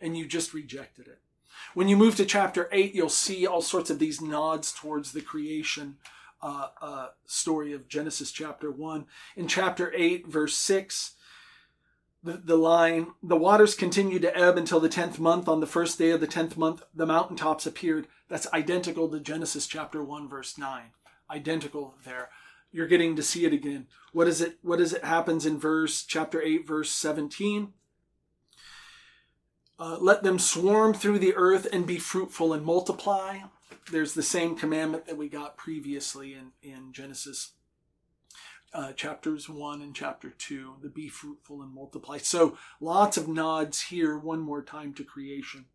and you just rejected it. When you move to chapter 8, you'll see all sorts of these nods towards the creation story of Genesis chapter 1. In chapter 8, verse 6, the line, the waters continued to ebb until the 10th month. On the first day of the 10th month, the mountaintops appeared. That's identical to Genesis chapter 1, verse 9. Identical there. You're getting to see it again. What is it happens in chapter 8, verse 17? Let them swarm through the earth and be fruitful and multiply. There's the same commandment that we got previously in Genesis chapters 1 and chapter 2, the be fruitful and multiply. So lots of nods here one more time to creation.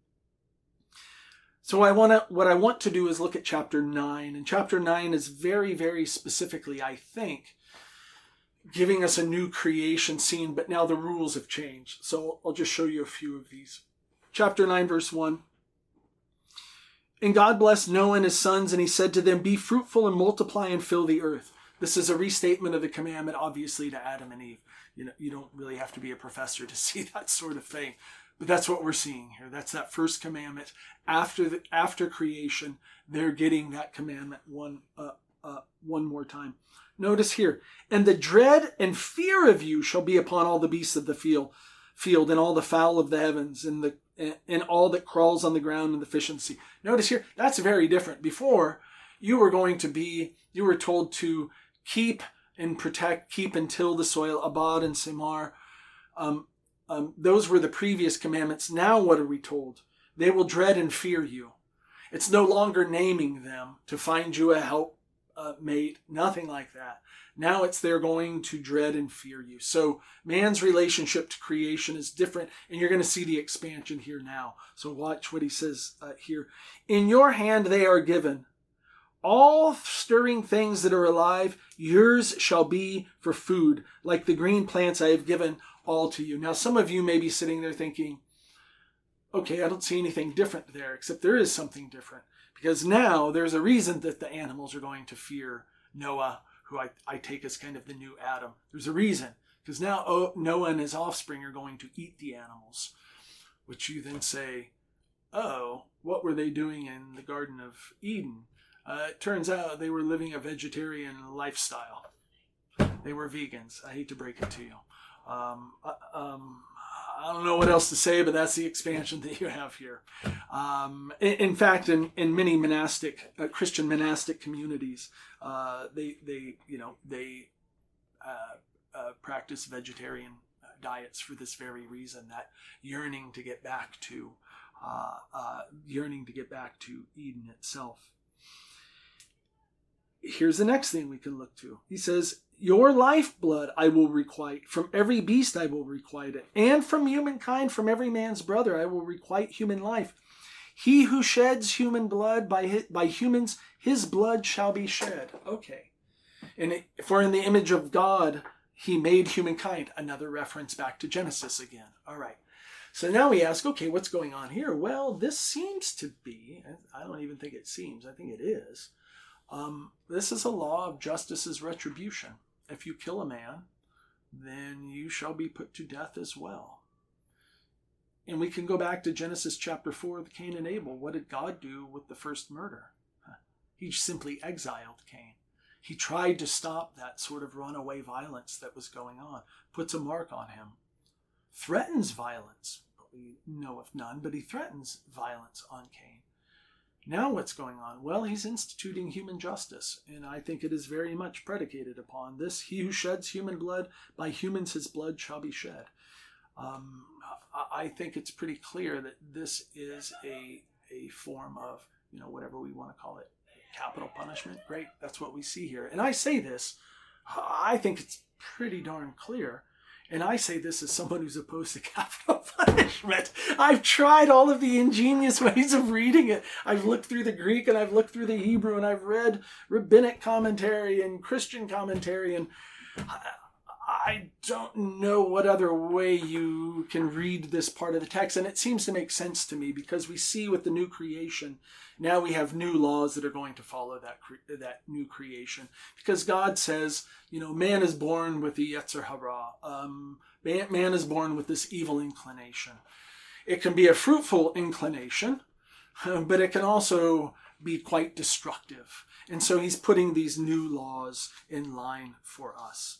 So what I want to do is look at chapter 9. And chapter 9 is very, very specifically, I think, giving us a new creation scene, but now the rules have changed. So I'll just show you a few of these. Chapter 9, verse 1. And God blessed Noah and his sons, and he said to them, be fruitful and multiply and fill the earth. This is a restatement of the commandment, obviously, to Adam and Eve. You don't really have to be a professor to see that sort of thing. But that's what we're seeing here. That's that first commandment. After creation, they're getting that commandment one more time. Notice here, and the dread and fear of you shall be upon all the beasts of the field and all the fowl of the heavens and all that crawls on the ground and the fish in the sea. Notice here, that's very different. Before, you were told to keep and protect, keep and till the soil, abad and semar. Those were the previous commandments. Now what are we told? They will dread and fear you. It's no longer naming them to find you a helpmate, nothing like that. Now they're going to dread and fear you. So man's relationship to creation is different, and you're going to see the expansion here now. So watch what he says here. In your hand they are given. All stirring things that are alive, yours shall be for food. Like the green plants I have given all to you. Now some of you may be sitting there thinking, okay, I don't see anything different there, except there is something different. Because now there's a reason that the animals are going to fear Noah, who I take as kind of the new Adam. There's a reason. Because now Noah and his offspring are going to eat the animals. Which you then say, oh, what were they doing in the Garden of Eden? It turns out they were living a vegetarian lifestyle. They were vegans. I hate to break it to you. I don't know what else to say, but that's the expansion that you have here. In fact, in many Christian monastic communities, they practice vegetarian diets for this very reason, that yearning to get back to Eden itself. Here's the next thing we can look to. He says, your lifeblood I will requite. From every beast I will requite it. And from humankind, from every man's brother, I will requite human life. He who sheds human blood, by humans, his blood shall be shed. Okay. For in the image of God, he made humankind. Another reference back to Genesis again. All right. So now we ask, okay, what's going on here? Well, this seems to be, I don't even think it seems, I think it is. This is a law of justice as retribution. If you kill a man, then you shall be put to death as well. And we can go back to Genesis chapter 4 of Cain and Abel. What did God do with the first murder? He simply exiled Cain. He tried to stop that sort of runaway violence that was going on, puts a mark on him, threatens violence. We know of none, but he threatens violence on Cain. Now what's going on? Well, he's instituting human justice, and I think it is very much predicated upon this. He who sheds human blood, by humans his blood shall be shed. I think it's pretty clear that this is a form of, whatever we want to call it, capital punishment. Great, that's what we see here. And I say this, I think it's pretty darn clear. And I say this as someone who's opposed to capital punishment. I've tried all of the ingenious ways of reading it. I've looked through the Greek and I've looked through the Hebrew and I've read rabbinic commentary and Christian commentary, and I don't know what other way you can read this part of the text. And it seems to make sense to me because we see with the new creation, now we have new laws that are going to follow that new creation. Because God says, man is born with the Yetzer Hara. Man is born with this evil inclination. It can be a fruitful inclination, but it can also be quite destructive. And so he's putting these new laws in line for us.